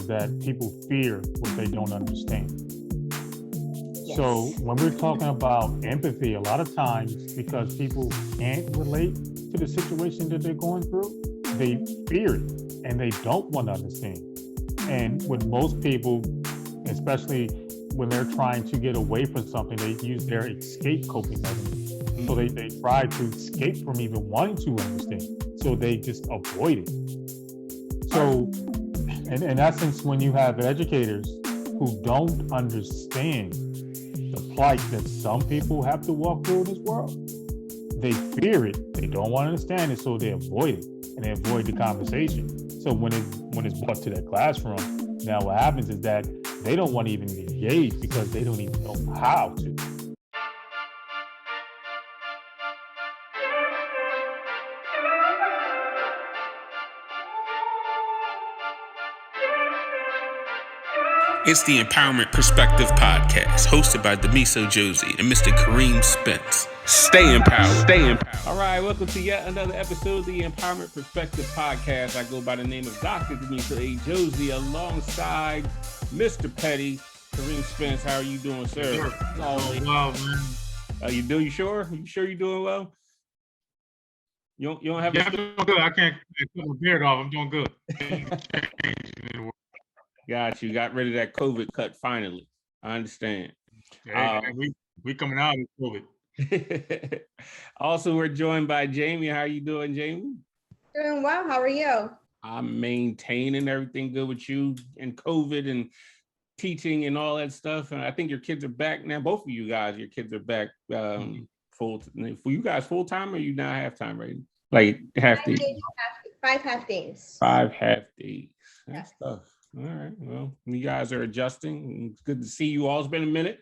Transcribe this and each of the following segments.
that people fear what they don't understand. Yes. So when we're talking about empathy, a lot of times because people can't relate to the situation that they're going through, they fear it and they don't want to understand. And with most people, especially when they're trying to get away from something, they use their escape coping mechanism. So they try to escape from even wanting to understand. So they just avoid it. So in essence, when you have educators who don't understand the plight that some people have to walk through in this world, they fear it, they don't want to understand it, so they avoid it and they avoid the conversation. So when it's brought to that classroom, now what happens is that they don't want to even engage because they don't even know how to. It's the Empowerment Perspective Podcast, hosted by Demiso Josie and Mr. Kareem Spence. Stay empowered. Stay empowered. All right, welcome to yet another episode of the Empowerment Perspective Podcast. I go by the name of Dr. Demiso A. Josie alongside Mr. Petty, Kareem Spence. How are you doing, sir? Sure. Oh, wow, man. You sure? You sure you're doing well? You don't have I'm doing good. I can't put my beard off. I'm doing good. Got you. Got rid of that COVID cut finally. I understand. We coming out of COVID. Also, we're joined by Jamie. How are you doing, Jamie? Doing well. How are you? I'm maintaining everything good with you and COVID and teaching and all that stuff. And I think your kids are back now. Both of you guys, your kids are back full. For you guys, full time, or are you now half time, right? Like half days. 5 half days. 5 half days. That's Yes. tough. All right. Well, you guys are adjusting. It's good to see you all. It's been a minute.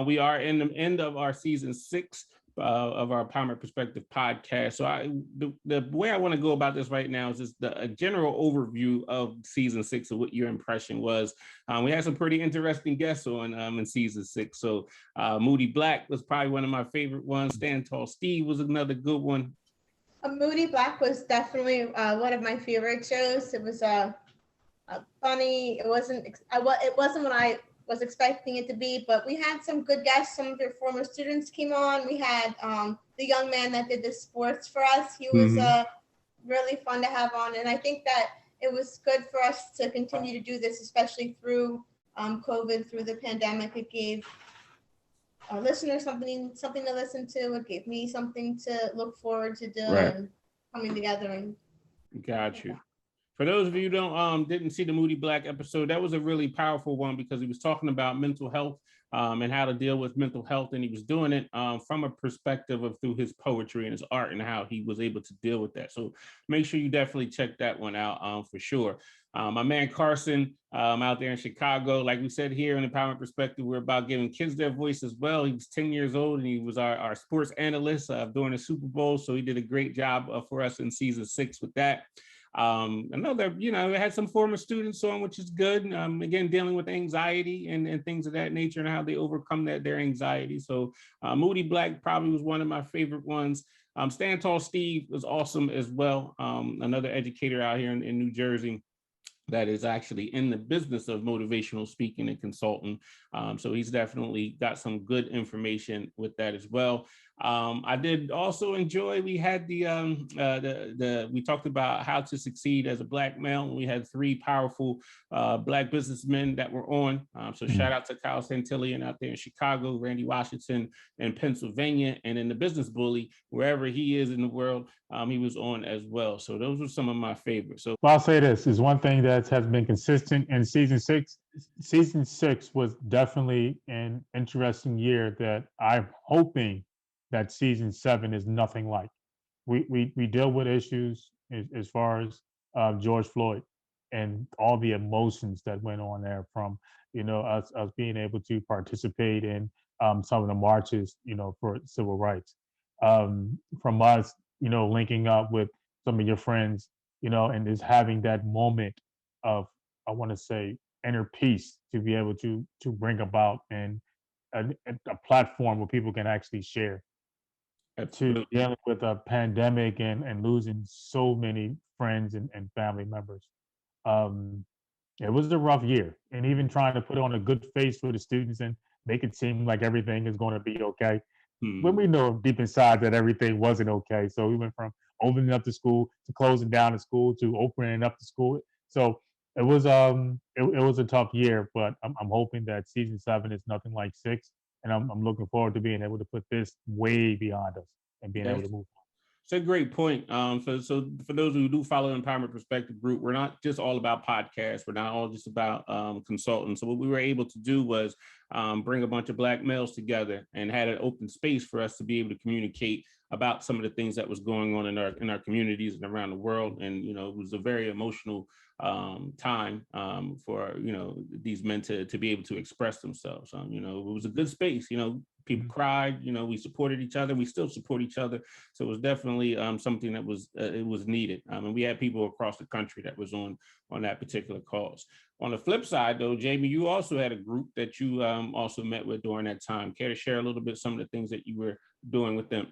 We are in the end of our season 6 of our Empowerment Perspective podcast. So the way I want to go about this right now is just a general overview of season 6 of what your impression was. We had some pretty interesting guests on in season 6. So Moody Black was probably one of my favorite ones. Stand Tall Steve was another good one. Moody Black was definitely one of my favorite shows. It was funny. It wasn't what I was expecting it to be, but we had some good guests. Some of your former students came on. We had the young man that did the sports for us. He was really fun to have on, and I think that it was good for us to continue to do this, especially through COVID, through the pandemic. It gave our listeners something to listen to. It gave me something to look forward to doing, and coming together. And got you. For those of you who didn't see the Moody Black episode, that was a really powerful one because he was talking about mental health and how to deal with mental health. And he was doing it from a perspective of through his poetry and his art and how he was able to deal with that. So make sure you definitely check that one out for sure. My man Carson out there in Chicago, like we said here in Empowerment Perspective, we're about giving kids their voice as well. He was 10 years old and he was our sports analyst during the Super Bowl. So he did a great job for us in season 6 with that. I know that, we had some former students on, which is good. Again, dealing with anxiety and things of that nature and how they overcome their anxiety. So Moody Black probably was one of my favorite ones. Stand Tall Steve was awesome as well. Another educator out here in New Jersey that is actually in the business of motivational speaking and consulting. So he's definitely got some good information with that as well. I did also enjoy, we had we talked about how to succeed as a Black male. We had 3 powerful Black businessmen that were on. So shout out to Kyle Santillian out there in Chicago, Randy Washington in Pennsylvania, and in the Business Bully, wherever he is in the world, he was on as well. So those were some of my favorites. So I'll say this is one thing that has been consistent in season 6. Season 6 was definitely an interesting year that I'm hoping that season 7 is nothing like. We deal with issues as far as George Floyd and all the emotions that went on there from us being able to participate in some of the marches for civil rights, from us linking up with some of your friends and just having that moment of, I want to say, inner peace to be able to bring about and a platform where people can actually share. To dealing with a pandemic and losing so many friends and family members. It was a rough year, and even trying to put on a good face for the students and make it seem like everything is going to be okay, when we know deep inside that everything wasn't okay. So we went from opening up the school to closing down the school to opening up the school. So it was a tough year, but I'm hoping that season 7 is nothing like 6, and I'm looking forward to being able to put this way beyond us and being able to move. It's a great point. So for those who do follow Empowerment Perspective Group, we're not just all about podcasts. We're not all just about consultants. So what we were able to do was bring a bunch of Black males together and had an open space for us to be able to communicate about some of the things that was going on in our communities and around the world. And, you know, it was a very emotional time for, you know, these men to be able to express themselves. You know, it was a good space. You know, people cried, you know, we supported each other. We still support each other. So it was definitely something that was it was needed. And we had people across the country that was on that particular cause. On the flip side, though, Jamie, you also had a group that you also met with during that time. Care to share a little bit some of the things that you were doing with them?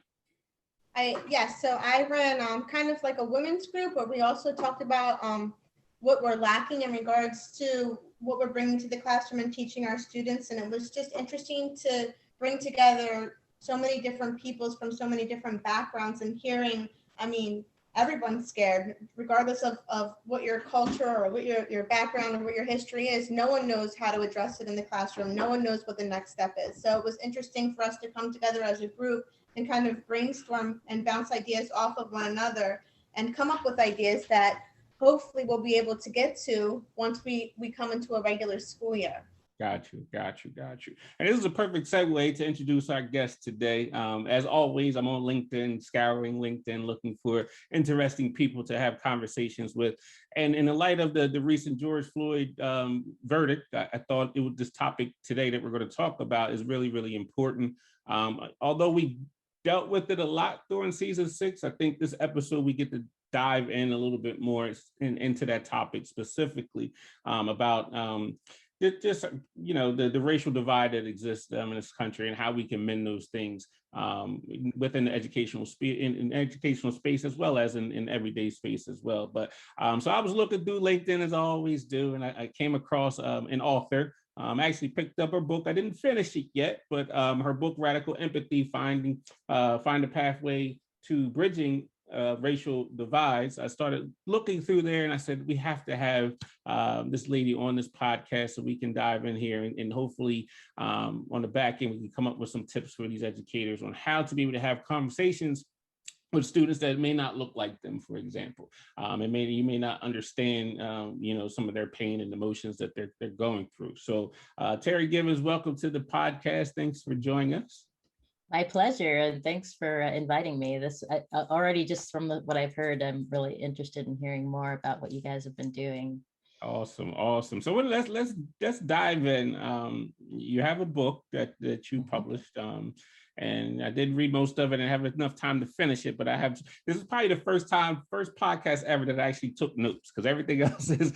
Yes, so I ran kind of like a women's group where we also talked about what we're lacking in regards to what we're bringing to the classroom and teaching our students. And it was just interesting to bring together so many different peoples from so many different backgrounds and hearing, I mean, everyone's scared, regardless of what your culture or what your background or what your history is. No one knows how to address it in the classroom. No one knows what the next step is. So it was interesting for us to come together as a group and kind of brainstorm and bounce ideas off of one another and come up with ideas that hopefully we'll be able to get to once we come into a regular school year. Got you. And this is a perfect segue to introduce our guest today. As always, I'm on LinkedIn, scouring LinkedIn, looking for interesting people to have conversations with. And in the light of the recent George Floyd verdict, I thought this topic today that we're going to talk about is really, really important. Although we dealt with it a lot during season 6, I think this episode we get to dive in a little bit more into that topic specifically about just, you know, the racial divide that exists in this country and how we can mend those things within the educational in educational space as well as in everyday space as well. But so I was looking through LinkedIn as I always do, and I came across an author. I actually picked up her book. I didn't finish it yet, but her book, Radical Empathy, Find a Pathway to Bridging Racial Divides. I started looking through there and I said, we have to have this lady on this podcast so we can dive in here and hopefully on the back end, we can come up with some tips for these educators on how to be able to have conversations with students that may not look like them, for example. And you may not understand, you know, some of their pain and emotions that they're going through. So Terry Givens, welcome to the podcast. Thanks for joining us. My pleasure, and thanks for inviting me. This already, just from what I've heard, I'm really interested in hearing more about what you guys have been doing. Awesome. So let's dive in. You have a book that you published, and I didn't read most of it and have enough time to finish it. But this is probably the first podcast ever that I actually took notes, because everything else is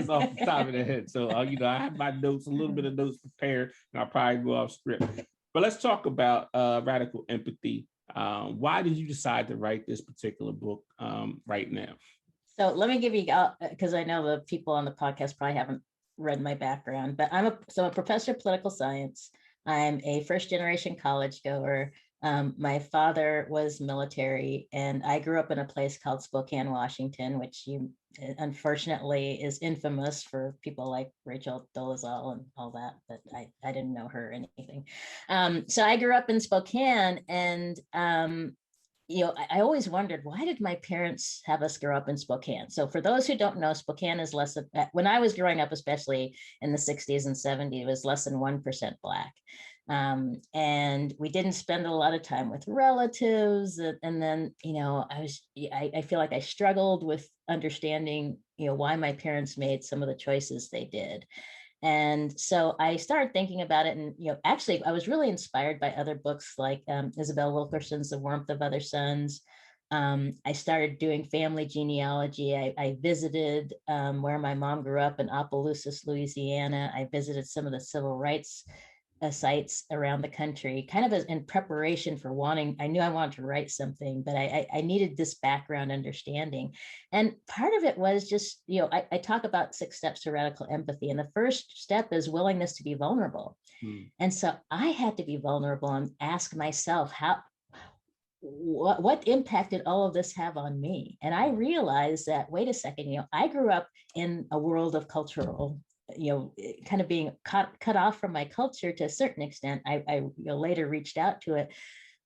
off the top of the head. So you know, I have my notes, a little bit of notes prepared, and I'll probably go off script. But let's talk about Radical Empathy. Why did you decide to write this particular book right now? So let me give you, because I know the people on the podcast probably haven't read my background, but I'm a professor of political science. I'm a first-generation college goer. My father was military, and I grew up in a place called Spokane, Washington, which unfortunately is infamous for people like Rachel Dolezal and all that, but I didn't know her or anything. So I grew up in Spokane, and you know, I always wondered, why did my parents have us grow up in Spokane? So for those who don't know, Spokane is less, when I was growing up, especially in the 60s and 70s, it was less than 1% Black. And we didn't spend a lot of time with relatives. And then, you know, I feel like I struggled with understanding, you know, why my parents made some of the choices they did. And so I started thinking about it, and, you know, actually I was really inspired by other books like Isabel Wilkerson's The Warmth of Other Suns. I started doing family genealogy. I visited where my mom grew up in Opelousas, Louisiana. I visited some of the civil rights sites around the country, kind of as in preparation for I knew I wanted to write something, but I needed this background understanding. And part of it was just, I talk about 6 steps to radical empathy. And the first step is willingness to be vulnerable. And so I had to be vulnerable and ask myself, what impact did all of this have on me? And I realized that, wait a second, I grew up in a world of cultural, kind of being cut off from my culture to a certain extent. I later reached out to it,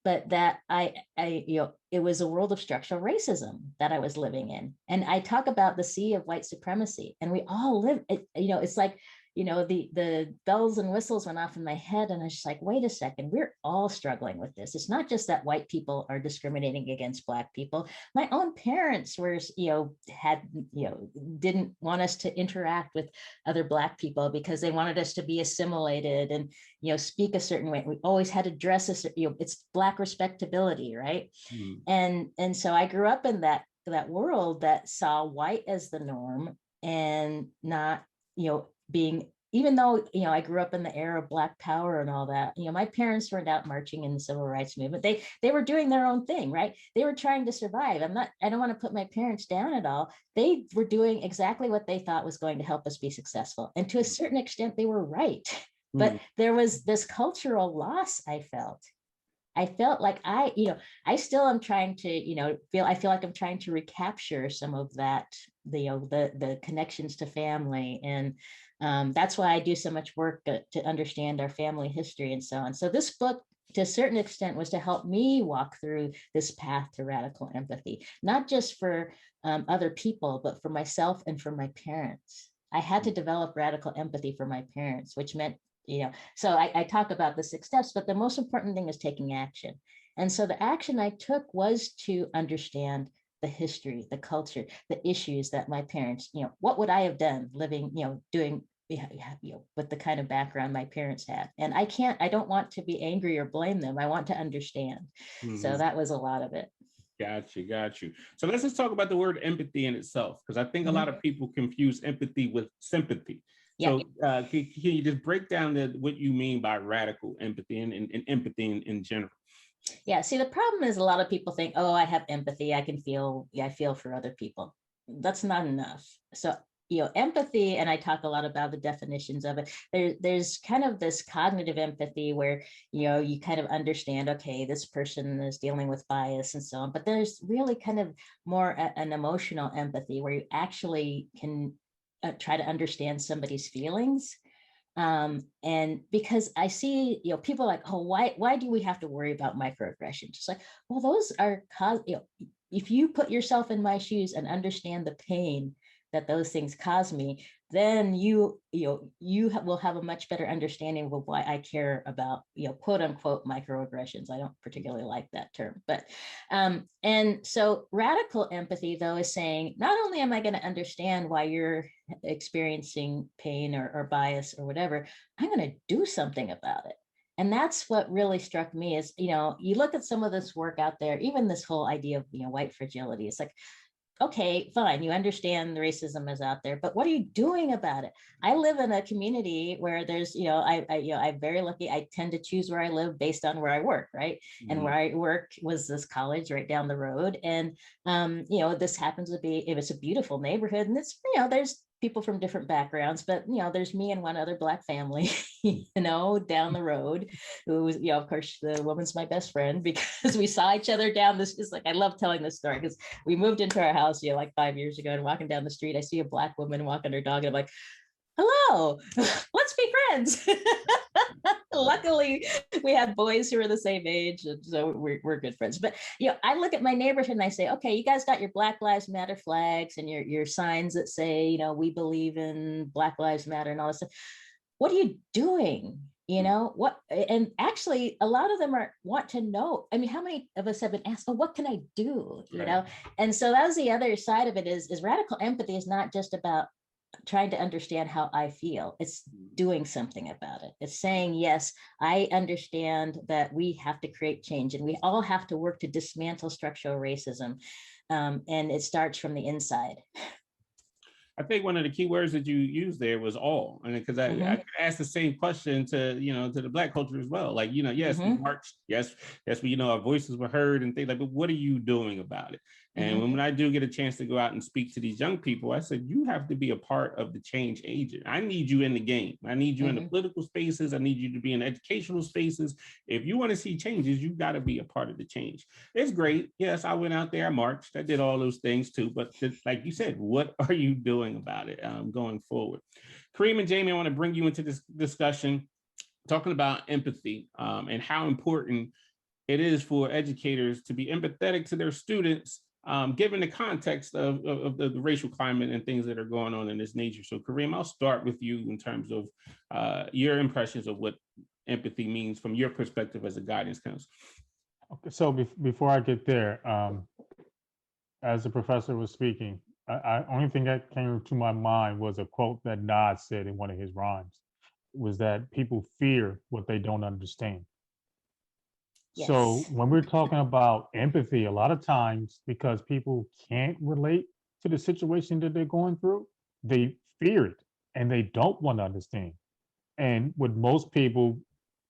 but that it was a world of structural racism that I was living in. And I talk about the sea of white supremacy, and we all live, it's like, the bells and whistles went off in my head, and I was just like, wait a second, we're all struggling with this. It's not just that white people are discriminating against Black people. My own parents were, didn't want us to interact with other Black people because they wanted us to be assimilated and, speak a certain way. We always had to dress it's Black respectability, right? And so I grew up in that world that saw white as the norm, and not, being, even though, I grew up in the era of Black power and all that, my parents weren't out marching in the civil rights movement. They were doing their own thing, right? They were trying to survive. I don't want to put my parents down at all. They were doing exactly what they thought was going to help us be successful. And to a certain extent, they were right. But there was this cultural loss I felt. I felt like I still am trying to, I feel like I'm trying to recapture some of that, the connections to family. And that's why I do so much work to understand our family history and so on. So this book, to a certain extent, was to help me walk through this path to radical empathy, not just for other people, but for myself and for my parents. I had to develop radical empathy for my parents, which meant, so I talk about the 6 steps, but the most important thing is taking action. And so the action I took was to understand the history, the culture, the issues that my parents, what would I have done living, doing, with the kind of background my parents had. And I don't want to be angry or blame them. I want to understand. So that was a lot of it. Got you. So let's just talk about the word empathy in itself, because I think a lot of people confuse empathy with sympathy. So can you just break down what you mean by radical empathy and empathy in general? Yeah, see, the problem is a lot of people think, oh, I have empathy, I feel for other people. That's not enough. So, empathy, and I talk a lot about the definitions of it. There's kind of this cognitive empathy where, you kind of understand, okay, this person is dealing with bias and so on, but there's really kind of more an emotional empathy where you actually can try to understand somebody's feelings. And because I see, people like, oh, why do we have to worry about microaggressions? It's like, well, those are, if you put yourself in my shoes and understand the pain that those things cause me, then you will have a much better understanding of why I care about, quote unquote, microaggressions. I don't particularly like that term, but, and so radical empathy, though, is saying, not only am I going to understand why you're experiencing pain or bias or whatever, I'm going to do something about it. And that's what really struck me is, you look at some of this work out there, even this whole idea of, white fragility. It's like, okay, fine, you understand the racism is out there, but what are you doing about it? I live in a community where there's, I'm very lucky. I tend to choose where I live based on where I work, right? And where I work was this college right down the road. And, this happens to be, it's a beautiful neighborhood, and it's, there's people from different backgrounds, but there's me and one other Black family, down the road, who, of course, the woman's my best friend because we saw each other down this. It's like, I love telling this story because we moved into our house, like 5 years ago, and walking down the street, I see a Black woman walking her dog, and I'm like, hello, let's be friends. Luckily, we had boys who were the same age, and so we're good friends. But I look at my neighborhood and I say, okay, you guys got your Black Lives Matter flags and your signs that say, we believe in Black Lives Matter and all this stuff. What are you doing? What? And actually, a lot of them want to know. I mean, how many of us have been asked, oh, what can I do? Right. And so that was the other side of it is radical empathy is not just about trying to understand how I feel. It's doing something about it. It's saying, yes, I understand that we have to create change and we all have to work to dismantle structural racism. And it starts from the inside. I think one of the key words that you used there was all, and because I asked the same question to to the Black culture as well. Like yes, we marched, yes, we our voices were heard and things like, but what are you doing about it? And when I do get a chance to go out and speak to these young people, I said, you have to be a part of the change agent. I need you in the game. I need you in the political spaces. I need you to be in educational spaces. If you want to see changes, you got to be a part of the change. It's great. Yes, I went out there, I marched, I did all those things too. But like you said, what are you doing about it going forward? Kareem and Jamie, I want to bring you into this discussion, talking about empathy and how important it is for educators to be empathetic to their students, given the context of the racial climate and things that are going on in this nature. So Kareem, I'll start with you in terms of your impressions of what empathy means from your perspective as a guidance counselor. Okay, so before I get there, as the professor was speaking, only thing that came to my mind was a quote that Nas said in one of his rhymes, was that people fear what they don't understand. So Yes. when we're talking about empathy, a lot of times because people can't relate to the situation that they're going through, they fear it and they don't want to understand. And with most people,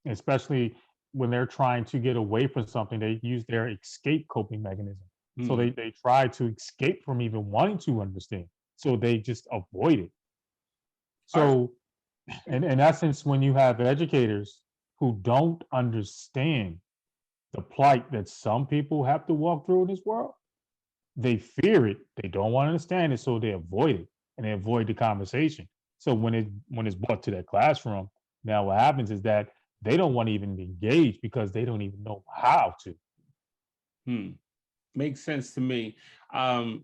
especially when they're trying to get away from something, they use their escape coping mechanism. So they try to escape from even wanting to understand. So they just avoid it. So in essence, when you have educators who don't understand the plight that some people have to walk through in this world, they fear it, they don't want to understand it, so they avoid it and they avoid the conversation. So when it's brought to their classroom, now what happens is that they don't want to even engage because they don't even know how to. Makes sense to me. Do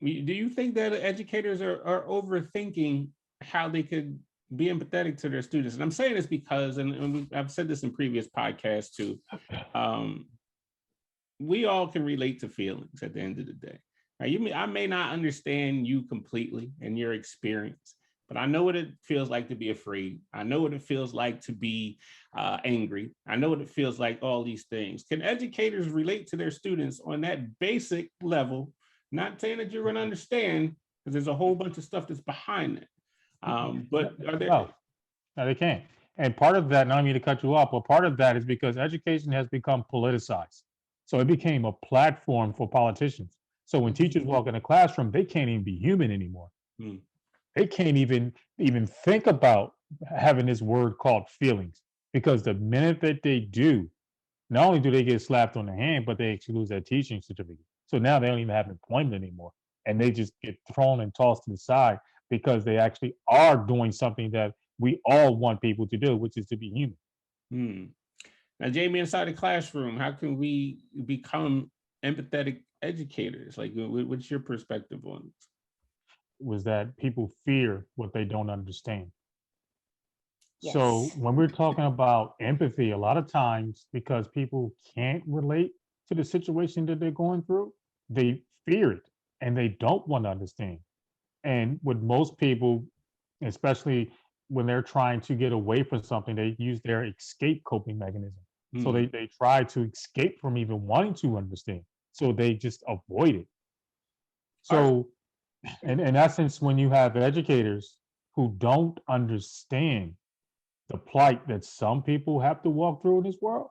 you think that educators are overthinking how they could be empathetic to their students? And I'm saying this because, and I've said this in previous podcasts too, we all can relate to feelings at the end of the day. Right? I may not understand you completely and your experience, but I know what it feels like to be afraid. I know what it feels like to be angry. I know what it feels like, all these things. Can educators relate to their students on that basic level? Not saying that you're going to understand, because there's a whole bunch of stuff that's behind that. But are there? No, they can't. And part of that, not mean to cut you off, but part of that is because education has become politicized. So it became a platform for politicians. So when teachers walk in a classroom, they can't even be human anymore. They can't even think about having this word called feelings, because the minute that they do, not only do they get slapped on the hand, but they actually lose their teaching certificate. So now they don't even have employment anymore, and they just get thrown and tossed to the side because they actually are doing something that we all want people to do, which is to be human. Now, Jamie, inside the classroom, how can we become empathetic educators? Like, what's your perspective on it? Was that people fear what they don't understand. Yes. So when we're talking about empathy, a lot of times because people can't relate to the situation that they're going through, they fear it and they don't want to understand. And with most people, especially when they're trying to get away from something, they use their escape coping mechanism. So they try to escape from even wanting to understand. So they just avoid it. So in essence, when you have educators who don't understand the plight that some people have to walk through in this world,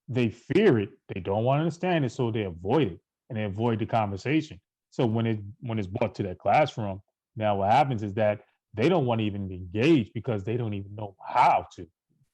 they fear it, they don't want to understand it, so they avoid it and they avoid the conversation. So when it's brought to their classroom, now what happens is that they don't want to even engage because they don't even know how to.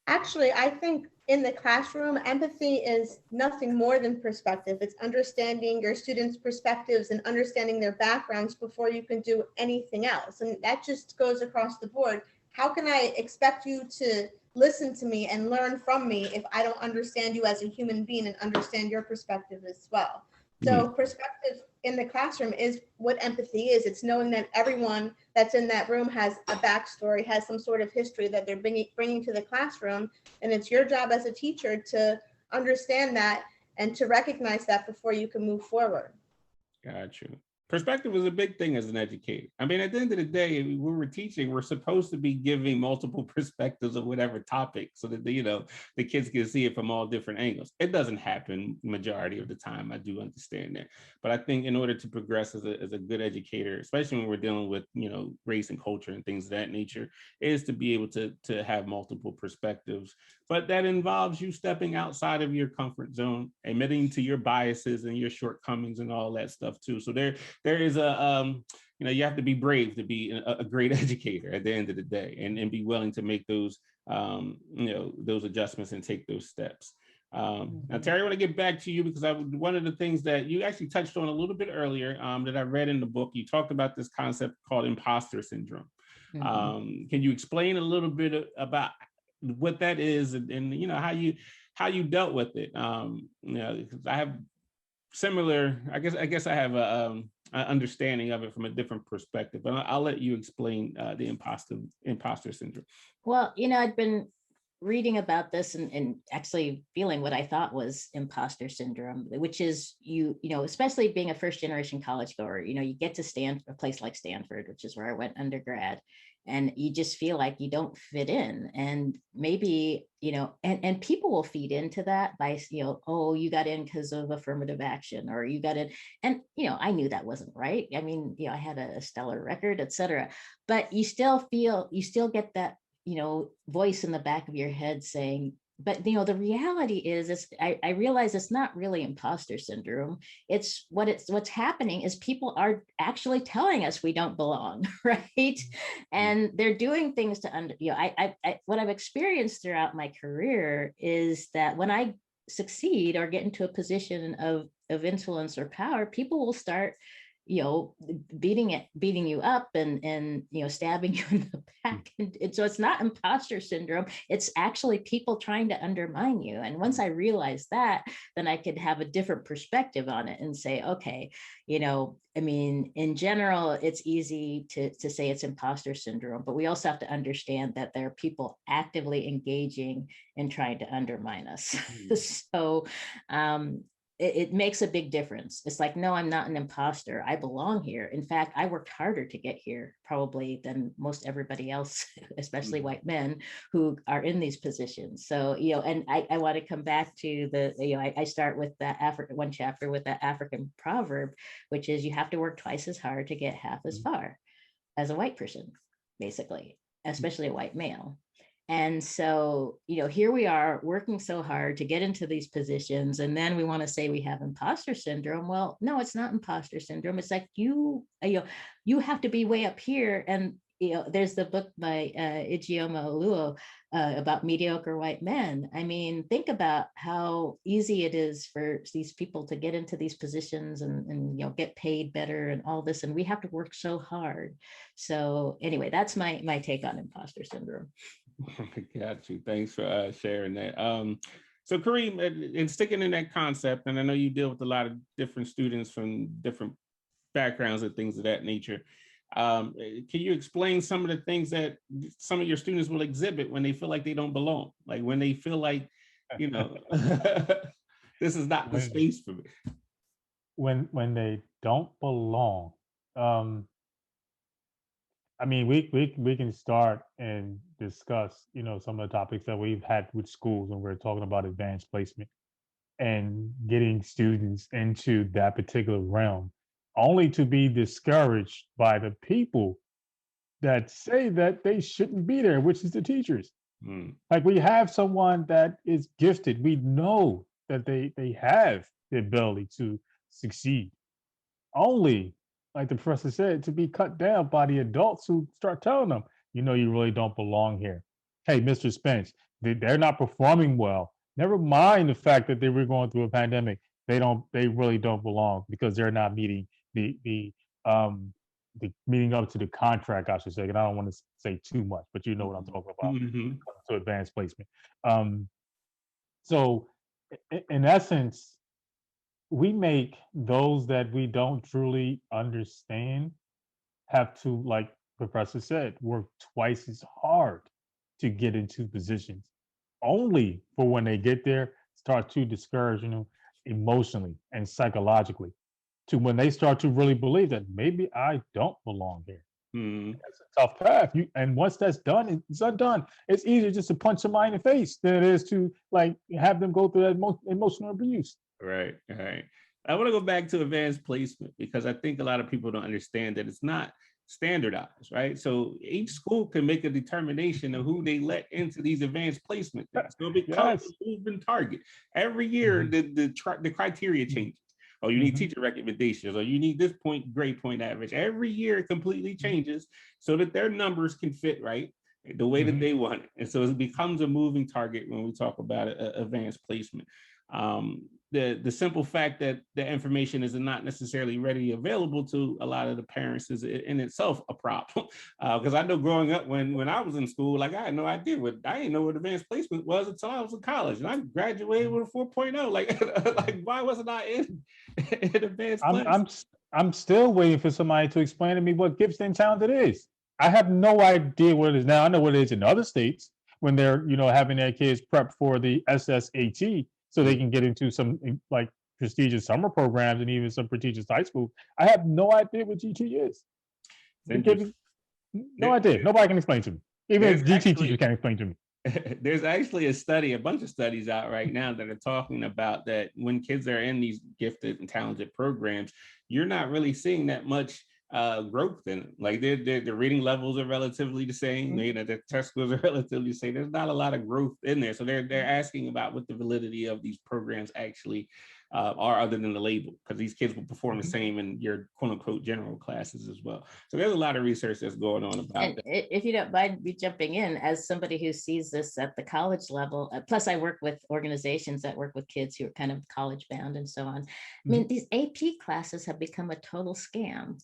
Actually, I think in the classroom, empathy is nothing more than perspective. It's understanding your students' perspectives and understanding their backgrounds before you can do anything else. And that just goes across the board. How can I expect you to listen to me and learn from me if I don't understand you as a human being and understand your perspective as well? So perspective in the classroom is what empathy is. It's knowing that everyone that's in that room has a backstory, has some sort of history that they're bringing to the classroom. And it's your job as a teacher to understand that and to recognize that before you can move forward. Got you. Perspective is a big thing as an educator. I mean, at the end of the day, when we're teaching, we're supposed to be giving multiple perspectives of whatever topic so that, the kids can see it from all different angles. It doesn't happen majority of the time. I do understand that. But I think in order to progress as a good educator, especially when we're dealing with, race and culture and things of that nature, is to be able to have multiple perspectives. But that involves you stepping outside of your comfort zone, admitting to your biases and your shortcomings and all that stuff too. So there is you have to be brave to be a great educator at the end of the day, and be willing to make those those adjustments and take those steps. Now, Terry, I want to get back to you because one of the things that you actually touched on a little bit earlier that I read in the book, you talked about this concept called imposter syndrome. Can you explain a little bit about what that is and how you dealt with it? Because I have similar, I guess I have a understanding of it from a different perspective, but I'll let you explain the imposter syndrome. Well, I'd been reading about this and actually feeling what I thought was imposter syndrome, which is especially being a first generation college goer, you get to a place like Stanford, which is where I went undergrad, and you just feel like you don't fit in. And maybe, and people will feed into that by, oh, you got in because of affirmative action, or you got in. And, I knew that wasn't right. I mean, I had a stellar record, et cetera, but you still get that, voice in the back of your head saying, but the reality is I realize it's not really imposter syndrome. What's happening is people are actually telling us we don't belong, right? And they're doing things to what I've experienced throughout my career is that when I succeed or get into a position of influence or power, people will start beating you up and stabbing you in the back. And so it's not imposter syndrome. It's actually people trying to undermine you. And once I realized that, then I could have a different perspective on it and say, okay, in general, it's easy to say it's imposter syndrome, but we also have to understand that there are people actively engaging in trying to undermine us. So, it makes a big difference. It's like, no, I'm not an imposter. I belong here. In fact, I worked harder to get here probably than most everybody else, especially white men who are in these positions. So, and I want to come back to I start with one chapter with that African proverb, which is you have to work twice as hard to get half as far as a white person, basically, especially a white male. And so, here we are working so hard to get into these positions. And then we want to say we have imposter syndrome. Well, no, it's not imposter syndrome. It's like you have to be way up here. And, there's the book by Ijeoma Oluo about mediocre white men. I mean, think about how easy it is for these people to get into these positions and get paid better and all this. And we have to work so hard. So anyway, that's my take on imposter syndrome. Got you. Thanks for sharing that. So Kareem, and sticking in that concept, and I know you deal with a lot of different students from different backgrounds and things of that nature. Can you explain some of the things that some of your students will exhibit when they feel like they don't belong? Like when they feel like, this is not the space for me. When they don't belong, I mean, we can start and discuss, some of the topics that we've had with schools when we're talking about advanced placement and getting students into that particular realm, only to be discouraged by the people that say that they shouldn't be there, which is the teachers. Like we have someone that is gifted. We know that they have the ability to succeed. Only, like the professor said, to be cut down by the adults who start telling them, you really don't belong here. Hey, Mr. Spence, they're not performing well. Never mind the fact that they were going through a pandemic. They really don't belong because they're not meeting the meeting up to the contract, I should say. And I don't want to say too much, but you know what I'm talking about. To advanced placement. So in essence, we make those that we don't truly understand have to, like Professor said, work twice as hard to get into positions, only for when they get there, start to discourage, emotionally and psychologically, to when they start to really believe that maybe I don't belong here. Mhm. That's a tough path. And once that's done, it's undone. It's easier just to punch somebody in the face than it is to like have them go through that emotional abuse. Right, right. I want to go back to advanced placement because I think a lot of people don't understand that it's not standardized, right? So each school can make a determination of who they let into these advanced placement things. So it becomes Yes. a moving target. Every year, the criteria changes. Oh, you need teacher recommendations, or you need this grade point average. Every year it completely changes so that their numbers can fit right the way that they want it. And so it becomes a moving target when we talk about advanced placement. The simple fact that the information is not necessarily readily available to a lot of the parents is in itself a problem. Because I know growing up when I was in school, like I had no idea I didn't know what advanced placement was until I was in college, and I graduated with a 4.0. Like why wasn't I in advanced placement? I'm still waiting for somebody to explain to me what gifted and talented is. I have no idea what it is now. I know what it is in other states when they're having their kids prep for the SSAT so they can get into some like prestigious summer programs and even some prestigious high school. I have no idea what GT is. No idea. Nobody can explain to me. Even GT teachers can't explain to me. There's actually a bunch of studies out right now that are talking about that when kids are in these gifted and talented programs, you're not really seeing that much growth in them. Like their reading levels are relatively the same. Their test scores are relatively the same. There's not a lot of growth in there. So they're asking about what the validity of these programs actually are, other than the label, because these kids will perform the same in your quote unquote general classes as well. So there's a lot of research that's going on about that. If you don't mind me jumping in, as somebody who sees this at the college level, plus I work with organizations that work with kids who are kind of college bound and so on. I mean, these AP classes have become a total scam.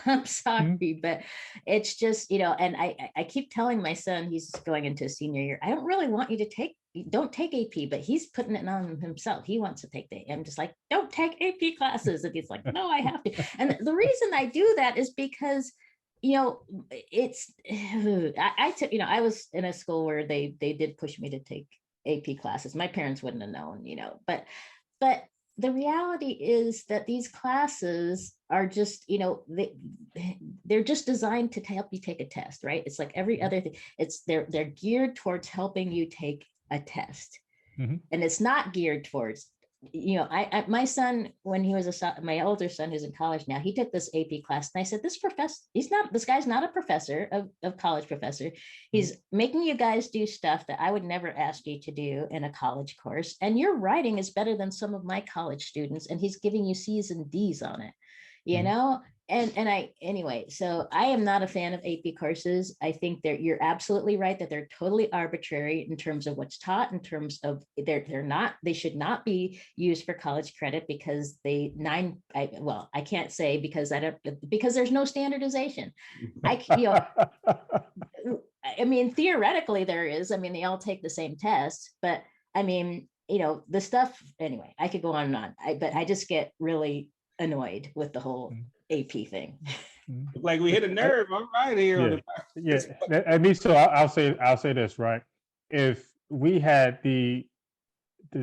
I'm sorry, but it's just, and I keep telling my son, he's going into a senior year, I don't really want you to don't take AP, but he's putting it on himself. He wants to take I'm just like, don't take AP classes. And he's like, no, I have to. And the reason I do that is because, it's, I took, I was in a school where they did push me to take AP classes. My parents wouldn't have known, but the reality is that these classes are just, they're just designed to help you take a test, right? It's like every other thing. They're geared towards helping you take a test, and it's not geared towards, my son, when he was my older son who's in college now, he took this AP class, and I said, this guy's not a professor of college professor. He's making you guys do stuff that I would never ask you to do in a college course, and your writing is better than some of my college students, and he's giving you C's and D's on it, so I am not a fan of AP courses. I think you're absolutely right that they're totally arbitrary in terms of what's taught, in terms of they should not be used for college credit because I can't say because there's no standardization. I mean, theoretically there is. I mean, they all take the same test, but I mean, the stuff, anyway, I could go on and on. But I just get really annoyed with the whole AP thing. Like we hit a nerve. I'm right here. At least so I'll say this, right? If we had the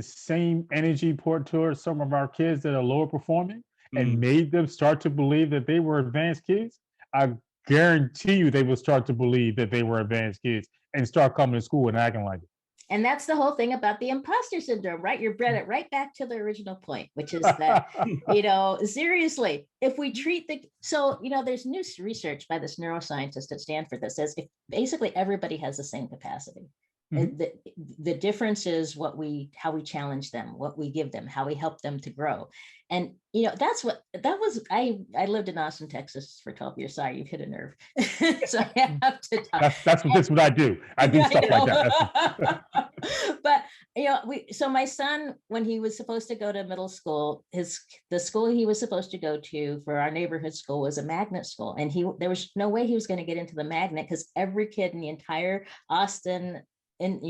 same energy poured towards some of our kids that are lower performing and made them start to believe that they were advanced kids, I guarantee you they will start to believe that they were advanced kids and start coming to school and acting like it. And that's the whole thing about the imposter syndrome, right? You're brought it right back to the original point, which is that, seriously, if we treat there's new research by this neuroscientist at Stanford that says if basically everybody has the same capacity. The difference is how we challenge them, what we give them, how we help them to grow. And, I lived in Austin, Texas for 12 years. Sorry, you've hit a nerve. So I have to talk. That's what I do. I do stuff like that. But, so my son, when he was supposed to go to middle school, the school he was supposed to go to for our neighborhood school was a magnet school. And there was no way he was going to get into the magnet because every kid in the entire Austin in,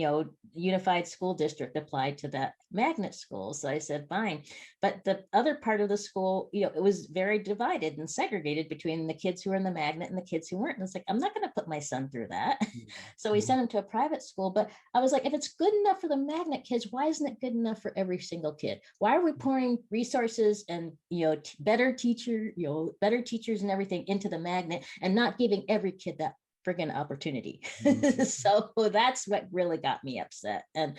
unified school district applied to that magnet school. So I said, fine. But the other part of the school, it was very divided and segregated between the kids who were in the magnet and the kids who weren't. And it's like, I'm not going to put my son through that. So we sent him to a private school. But I was like, if it's good enough for the magnet kids, why isn't it good enough for every single kid? Why are we pouring resources and, better teachers and everything into the magnet and not giving every kid that friggin' opportunity? So that's what really got me upset. And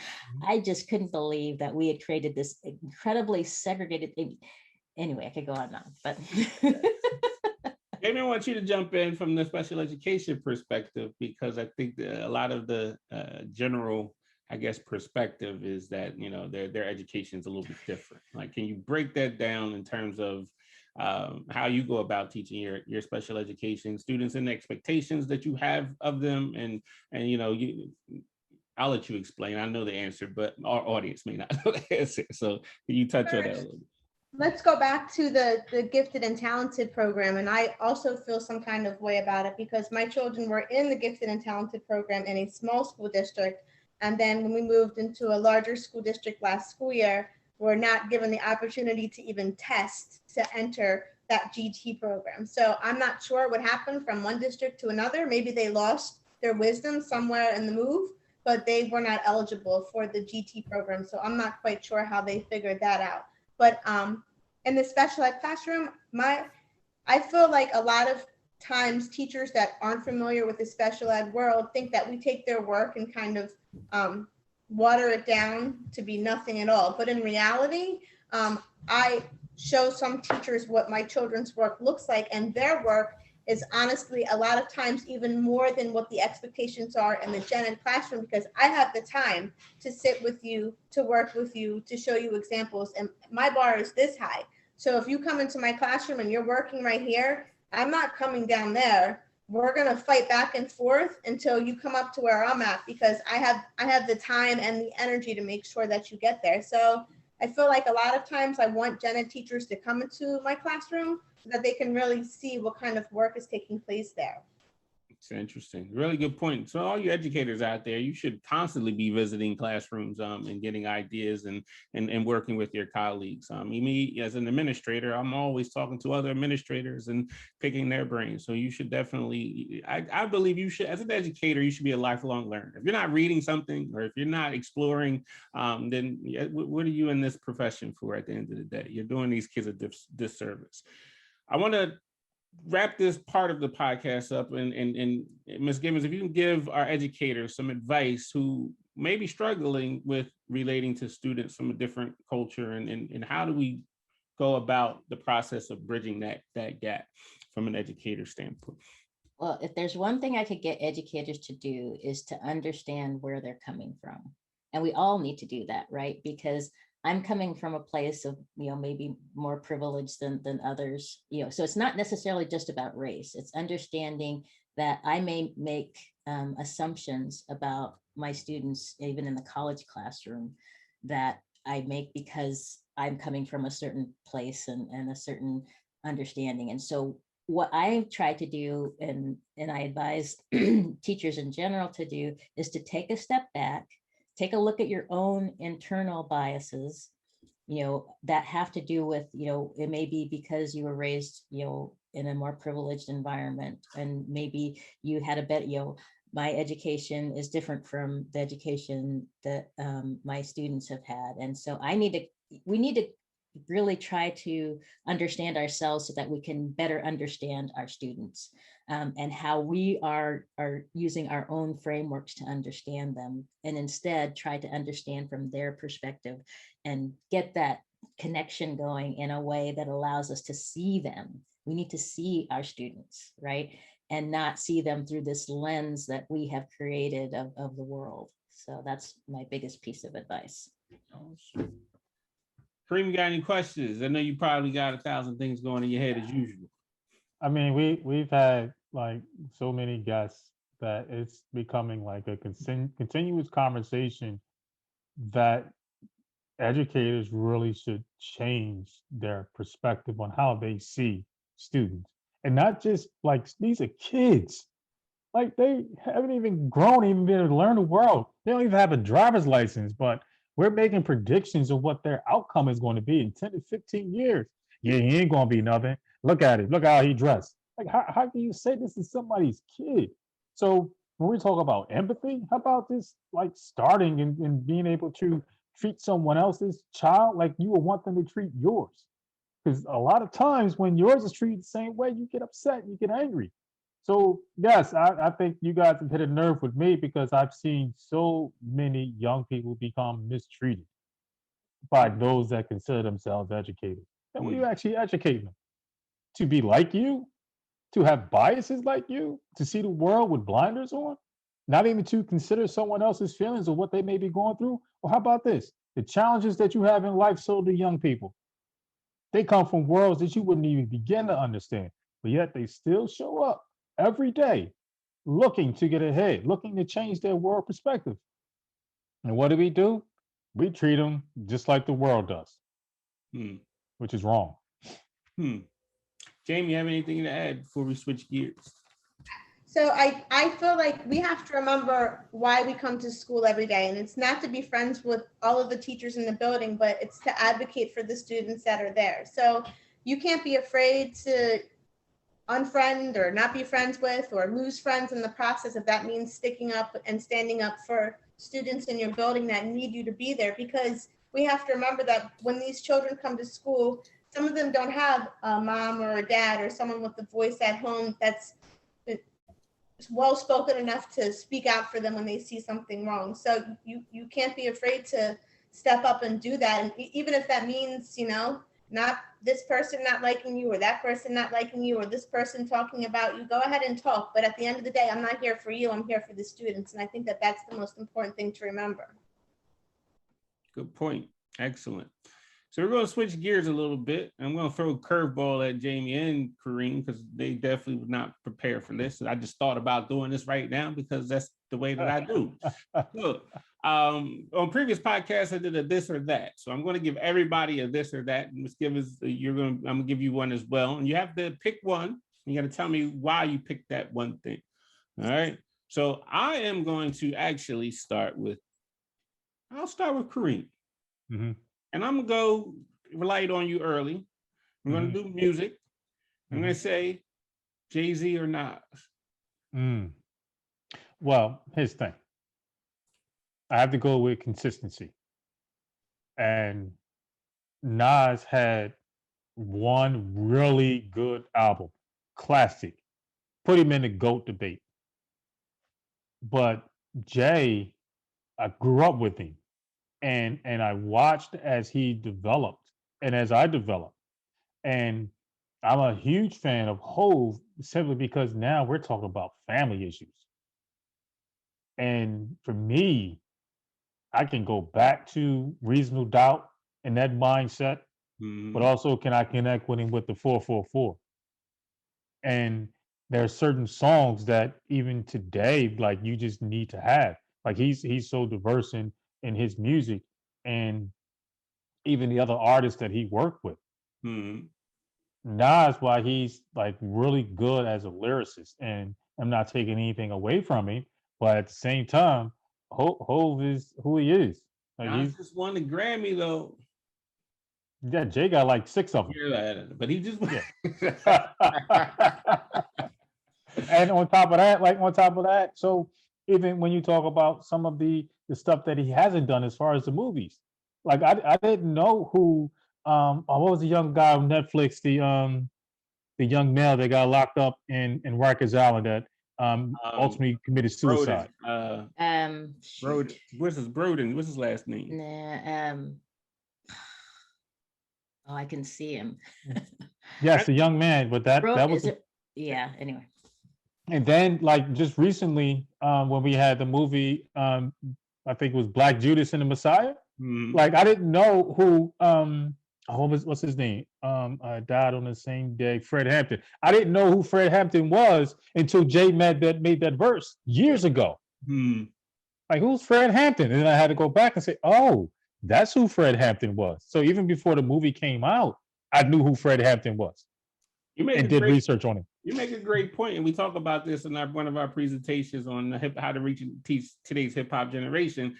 I just couldn't believe that we had created this incredibly segregated thing. Anyway, I could go on now, but Maybe I want you to jump in from the special education perspective, because I think a lot of the general, I guess, perspective is that, their education is a little bit different. Like, can you break that down in terms of how you go about teaching your special education students and the expectations that you have of them, and I'll let you explain. I know the answer, but our audience may not know the answer. So can you touch on that a little bit? Let's go back to the gifted and talented program. And I also feel some kind of way about it because my children were in the gifted and talented program in a small school district. And then when we moved into a larger school district last school year, we're not given the opportunity to even test to enter that GT program. So I'm not sure what happened from one district to another. Maybe they lost their wisdom somewhere in the move, but they were not eligible for the GT program. So I'm not quite sure how they figured that out. But in the special ed classroom, I feel like a lot of times teachers that aren't familiar with the special ed world think that we take their work and kind of water it down to be nothing at all. But in reality, I show some teachers what my children's work looks like, and their work is honestly a lot of times even more than what the expectations are in the gen ed classroom, because I have the time to sit with you, to work with you, to show you examples, and my bar is this high. So if you come into my classroom and you're working right here, I'm not coming down there. We're gonna fight back and forth until you come up to where I'm at, because I have the time and the energy to make sure that you get there. So I feel like a lot of times I want gen ed teachers to come into my classroom so that they can really see what kind of work is taking place there. It's interesting. Really good point. So all you educators out there, you should constantly be visiting classrooms and getting ideas and working with your colleagues. Me as an administrator, I'm always talking to other administrators and picking their brains. So you should definitely, I believe you should, as an educator, you should be a lifelong learner. If you're not reading something or if you're not exploring, then what are you in this profession for at the end of the day? You're doing these kids a disservice. I want to wrap this part of the podcast up, and Ms. Gibbons, if you can give our educators some advice who may be struggling with relating to students from a different culture, and how do we go about the process of bridging that gap from an educator standpoint? Well, if there's one thing I could get educators to do is to understand where they're coming from. And we all need to do that, right? Because I'm coming from a place of, maybe more privileged than others, so it's not necessarily just about race. It's understanding that I may make assumptions about my students, even in the college classroom, that I make because I'm coming from a certain place and a certain understanding. And so what I try to do, and I advise teachers in general to do, is to take a step back, take a look at your own internal biases, that have to do with, it may be because you were raised, in a more privileged environment, and maybe you had a better, my education is different from the education that my students have had. And so we need to really try to understand ourselves so that we can better understand our students, and how we are using our own frameworks to understand them, and instead try to understand from their perspective and get that connection going in a way that allows us to see them. We need to see our students, right? And not see them through this lens that we have created of the world. So that's my biggest piece of advice. Kareem, you got any questions? I know you probably got 1,000 things going in your head as usual. I mean, we've had like so many guests that it's becoming like a continuous conversation that educators really should change their perspective on how they see students. And not just like, these are kids. Like they haven't even grown, even been able to learn the world. They don't even have a driver's license, but we're making predictions of what their outcome is going to be in 10 to 15 years. Yeah, he ain't gonna be nothing. Look at it. Look how he dressed. Like, how can you say this is somebody's kid? So when we talk about empathy, how about this like starting and being able to treat someone else's child like you would want them to treat yours? Because a lot of times when yours is treated the same way, you get upset, you get angry. So yes, I think you guys have hit a nerve with me because I've seen so many young people become mistreated by those that consider themselves educated. And what are you actually educating them? To be like you? To have biases like you? To see the world with blinders on? Not even to consider someone else's feelings or what they may be going through? Well, how about this? The challenges that you have in life, so do young people. They come from worlds that you wouldn't even begin to understand, but yet they still show up every day looking to get ahead, looking to change their world perspective. And what do? We treat them just like the world does, Hmm. which is wrong. Hmm. Jamie, you have anything to add before we switch gears? So I feel like we have to remember why we come to school every day. And it's not to be friends with all of the teachers in the building, but it's to advocate for the students that are there. So you can't be afraid to unfriend or not be friends with or lose friends in the process if that means sticking up and standing up for students in your building that need you to be there, because we have to remember that when these children come to school, some of them don't have a mom or a dad or someone with a voice at home that's well spoken enough to speak out for them when they see something wrong. So you can't be afraid to step up and do that. And even if that means, not this person not liking you or that person not liking you or this person talking about you, go ahead and talk. But at the end of the day, I'm not here for you. I'm here for the students. And I think that that's the most important thing to remember. Good point. Excellent. So we're going to switch gears a little bit. I'm going to throw a curveball at Jamie and Kareem because they definitely would not prepare for this. I just thought about doing this right now because that's the way that I do. Look, on previous podcasts, I did a this or that. So I'm going to give everybody a this or that. And just give us, I'm going to give you one as well. And you have to pick one. You got to tell me why you picked that one thing. All right. So I am going to actually I'll start with Kareem. Mm-hmm. And I'm going to go light on you early. I'm going to do music. I'm going to say Jay-Z or Nas. Well, here's the thing. I have to go with consistency. And Nas had one really good album, classic. Put him in the GOAT debate. But Jay, I grew up with him. And I watched as he developed and as I developed. And I'm a huge fan of Hove simply because now we're talking about family issues. And for me, I can go back to Reasonable Doubt and that mindset, but also can I connect with him with the 444? And there are certain songs that even today, like you just need to have. Like he's so diverse in his music and even the other artists that he worked with. Nas, why he's like really good as a lyricist, and I'm not taking anything away from him, but at the same time, Hove is who he is. Like Nas just won the Grammy though. Yeah, Jay got like 6 of them. Yeah, but he just yeah. And on top of that, so even when you talk about some of the stuff that he hasn't done as far as the movies, like I didn't know who what was the young guy on Netflix, the young male that got locked up in Rikers Island that ultimately committed suicide. What's his last name? I can see him. Yes, the young man, but that was yeah. Anyway. And then, like just recently, when we had the movie, I think it was Black Judas and the Messiah. Like I didn't know who. What's his name? Died on the same day. Fred Hampton. I didn't know who Fred Hampton was until Jay made that verse years ago. Like who's Fred Hampton? And then I had to go back and say, oh, that's who Fred Hampton was. So even before the movie came out, I knew who Fred Hampton was. You made and did research on him. You make a great point, and we talk about this in one of our presentations on how to teach today's hip hop generation.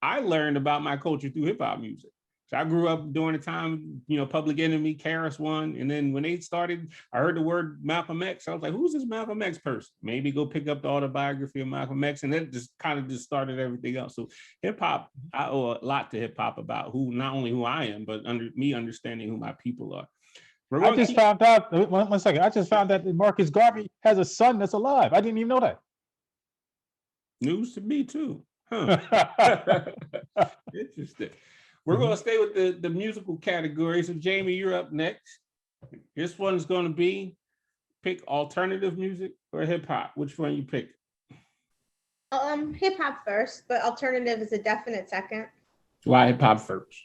I learned about my culture through hip hop music. So I grew up during the time, Public Enemy, KRS-One, and then when they started, I heard the word Malcolm X. I was like, "Who's this Malcolm X person?" Maybe go pick up the autobiography of Malcolm X, and that just kind of started everything else. So hip hop, I owe a lot to hip hop about not only who I am, but understanding who my people are. I just found out, one second, I just found out that Marcus Garvey has a son that's alive. I didn't even know that. News to me too. Huh. Interesting. We're going to stay with the musical category. So Jamie, you're up next. This one's going to be pick alternative music or hip hop. Which one you pick? Hip hop first, but alternative is a definite second. Why hip hop first?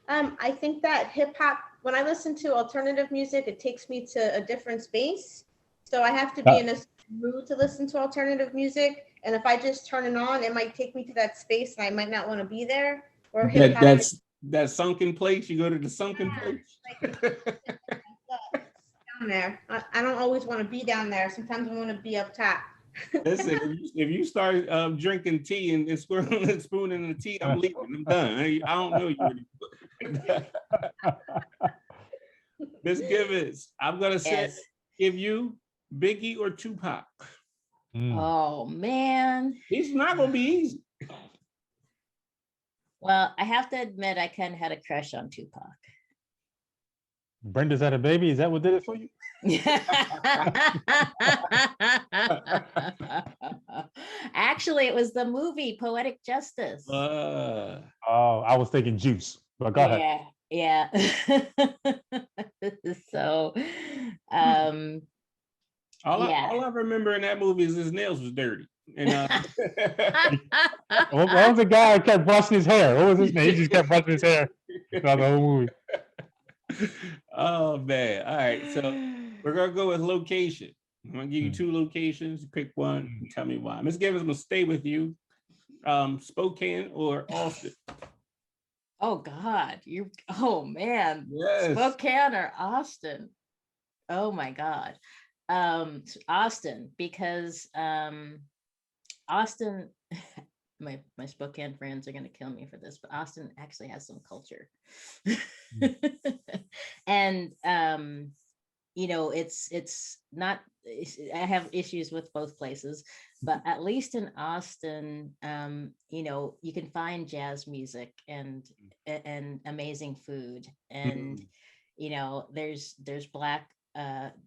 I think that hip hop, when I listen to alternative music, it takes me to a different space. So I have to be in a mood to listen to alternative music. And if I just turn it on, it might take me to that space and I might not want to be there. Or that's that sunken place. You go to the sunken place. Down there. I don't always want to be down there. Sometimes I want to be up top. Listen, if you start drinking tea and swirling a spoon in the tea, I'm leaving. I'm done. I don't know you. Miss Givens, I'm gonna say, give you Biggie or Tupac. Oh man, it's not gonna be easy. Well, I have to admit, I kind of had a crush on Tupac. Brenda's had a baby. Is that what did it for you? Actually, it was the movie Poetic Justice. Oh, I was thinking Juice, but go ahead. Yeah. So, all I remember in that movie is his nails was dirty. And what was the guy who kept brushing his hair? What was his name? He just kept brushing his hair throughout the whole movie. Oh man. All right. So we're gonna go with location. I'm gonna give you two locations. You pick one and tell me why. Miss Givens, I'm gonna stay with you. Spokane or Austin? Oh God. Oh man. Yes. Spokane or Austin? Oh my God. Austin, because Austin, my Spokane friends are going to kill me for this, but Austin actually has some culture. And it's not, I have issues with both places, but at least in Austin, you can find jazz music and amazing food, and there's Black.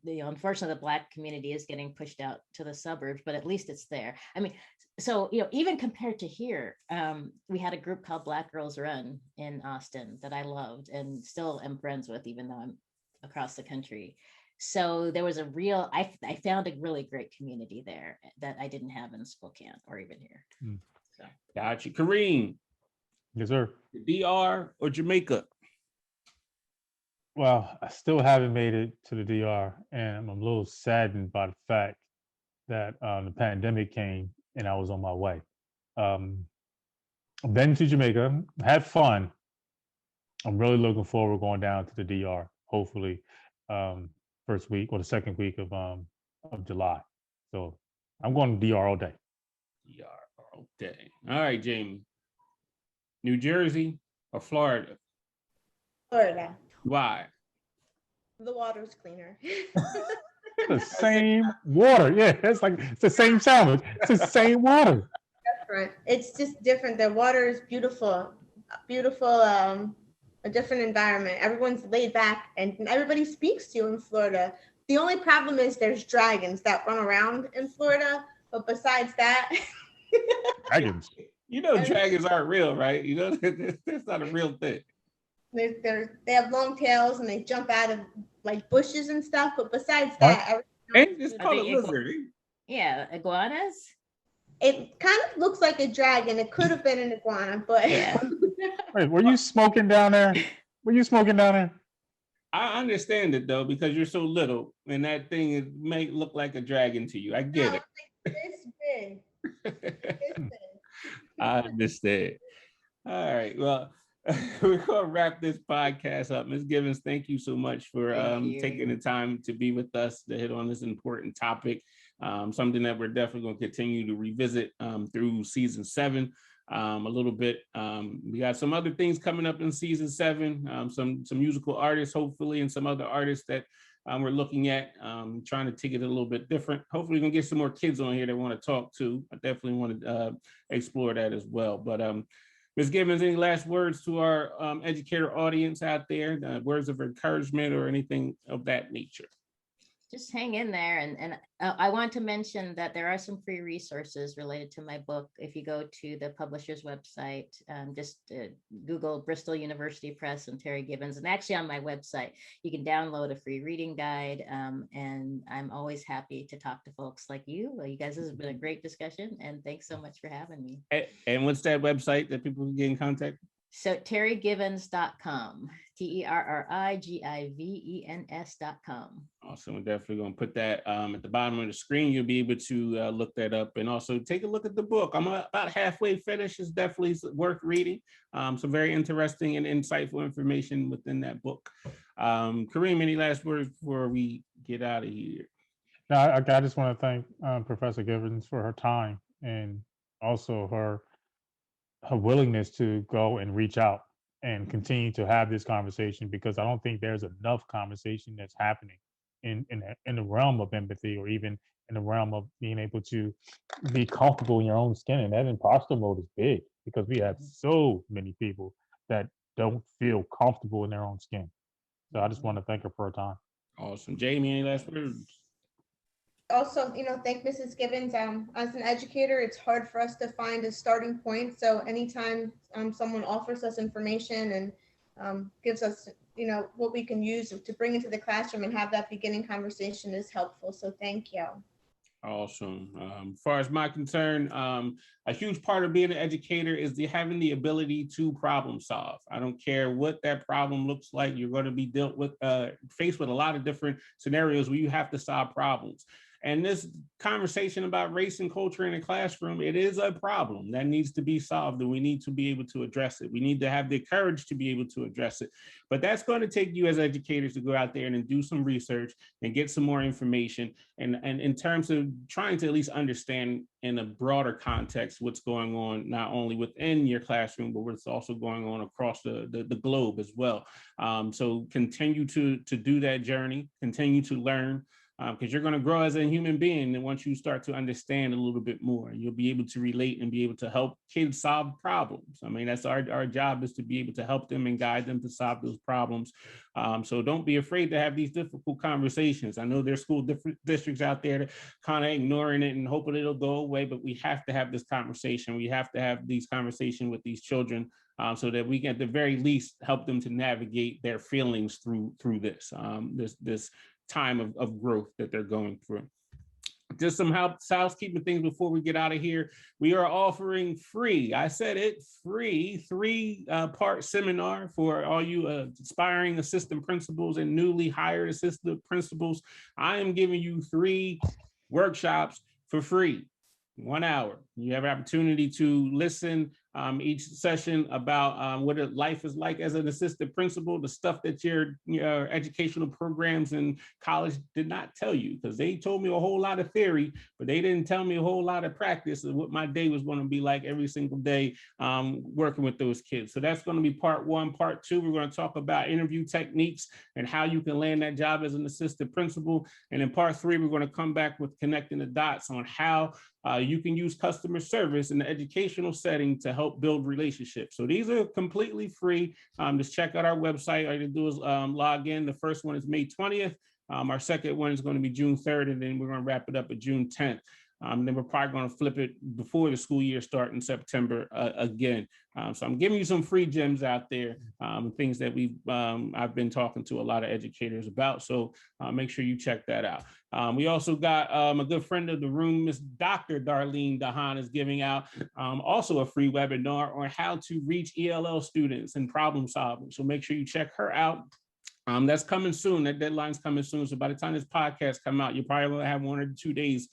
Unfortunately, the Black community is getting pushed out to the suburbs, but at least it's there. I mean, so even compared to here, we had a group called Black Girls Run in Austin that I loved and still am friends with, even though I'm across the country. So there was I found a really great community there that I didn't have in Spokane or even here. So. Gotcha. Kareem. Yes, sir. DR or Jamaica? Well, I still haven't made it to the DR, and I'm a little saddened by the fact that the pandemic came and I was on my way. I've been to Jamaica, had fun. I'm really looking forward to going down to the DR, hopefully first week or the second week of July. So I'm going to DR all day. DR all day. All right, Jamie. New Jersey or Florida? Florida. Why? The water's cleaner. The same water. Yeah, it's the same sandwich. It's the same water. Different. It's just different. The water is beautiful. A different environment. Everyone's laid back and everybody speaks to you in Florida. The only problem is there's dragons that run around in Florida, but besides that, dragons. Dragons aren't real, right? That's not a real thing. They have long tails and they jump out of like bushes and stuff. But besides that, it's called a lizard. Yeah, iguanas. It kind of looks like a dragon. It could have been an iguana, but yeah. Wait, were you smoking down there? I understand it though, because you're so little, and that thing may look like a dragon to you. I get it. It's big. It's big. I understand. All right. Well, we're going to wrap this podcast up. Ms. Givens, thank you so much for Thank you. taking the time to be with us to hit on this important topic. Something that we're definitely going to continue to revisit through season 7 a little bit. We got some other things coming up in season 7, some musical artists, hopefully, and some other artists that we're looking at, trying to take it a little bit different. Hopefully we're going to get some more kids on here that want to talk to. I definitely want to explore that as well. But Ms. Gibbons, any last words to our educator audience out there, words of encouragement or anything of that nature? Just hang in there. And I want to mention that there are some free resources related to my book. If you go to the publisher's website, just Google Bristol University Press and Terry Gibbons. And actually on my website, you can download a free reading guide. And I'm always happy to talk to folks like you. You guys, this has been a great discussion. And thanks so much for having me. And what's that website that people can get in contact? So terrygivens.com, TerryGivens.com. Awesome. We're definitely going to put that at the bottom of the screen. You'll be able to look that up and also take a look at the book. I'm about halfway finished. It's definitely worth reading. Some very interesting and insightful information within that book. Kareem, any last words before we get out of here? No, I just want to thank Professor Givens for her time and also her willingness to go and reach out and continue to have this conversation, because I don't think there's enough conversation that's happening in the realm of empathy, or even in the realm of being able to be comfortable in your own skin. And that imposter mode is big, because we have so many people that don't feel comfortable in their own skin. So I just want to thank her for her time. Awesome. Jamie, any last words? Also, thank Mrs. Gibbons. As an educator, it's hard for us to find a starting point. So anytime someone offers us information and gives us, what we can use to bring into the classroom and have that beginning conversation is helpful. So thank you. Awesome. As far as my concern, a huge part of being an educator is having the ability to problem solve. I don't care what that problem looks like. You're going to be faced with a lot of different scenarios where you have to solve problems. And this conversation about race and culture in the classroom, it is a problem that needs to be solved, and we need to be able to address it. We need to have the courage to be able to address it. But that's going to take you as educators to go out there and do some research and get some more information. And in terms of trying to at least understand in a broader context what's going on, not only within your classroom, but what's also going on across the globe as well. So continue to do that journey, continue to learn, because you're going to grow as a human being. And once you start to understand a little bit more, you'll be able to relate and be able to help kids solve problems. I mean, that's our job, is to be able to help them and guide them to solve those problems. So don't be afraid to have these difficult conversations. I know there's school districts out there that kind of ignoring it and hoping it'll go away, but we have to have this conversation. We have to have these conversations with these children so that we can, at the very least, help them to navigate their feelings through this time of growth that they're going through. Just some housekeeping things before we get out of here. We are offering free, I said it, free 3-part seminar for all you aspiring assistant principals and newly hired assistant principals. I am giving you 3 workshops for free, 1 hour. You have an opportunity to listen each session about what life is like as an assistant principal, the stuff that your educational programs in college did not tell you, because they told me a whole lot of theory, but they didn't tell me a whole lot of practice of what my day was going to be like every single day working with those kids. So that's going to be part 1. Part 2, we're going to talk about interview techniques and how you can land that job as an assistant principal. And in part 3, we're going to come back with connecting the dots on how you can use customer service in the educational setting to help build relationships. So these are completely free. Just check out our website. All you do is log in. The first one is May 20th. Our second one is going to be June 3rd, and then we're going to wrap it up at June 10th. Then we're probably going to flip it before the school year starts in September again. So I'm giving you some free gems out there, things that I've been talking to a lot of educators about. So make sure you check that out. We also got a good friend of the room, Miss Dr. Darlene Dahan, is giving out also a free webinar on how to reach ELL students and problem solving. So make sure you check her out. That's coming soon. That deadline's coming soon. So by the time this podcast come out, you probably will have 1 or 2 days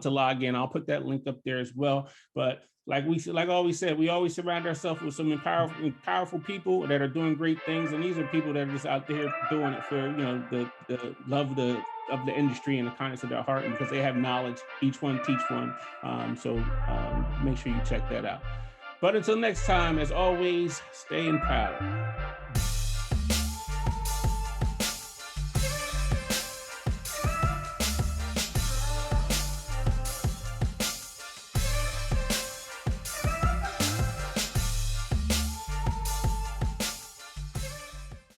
to log in. I'll put that link up there as well. But like always said, we always surround ourselves with some powerful people that are doing great things, and these are people that are just out there doing it for the love of the industry and the kindness of their heart, and because they have knowledge. Each one teach one. So make sure you check that out. But until next time, as always, stay in power.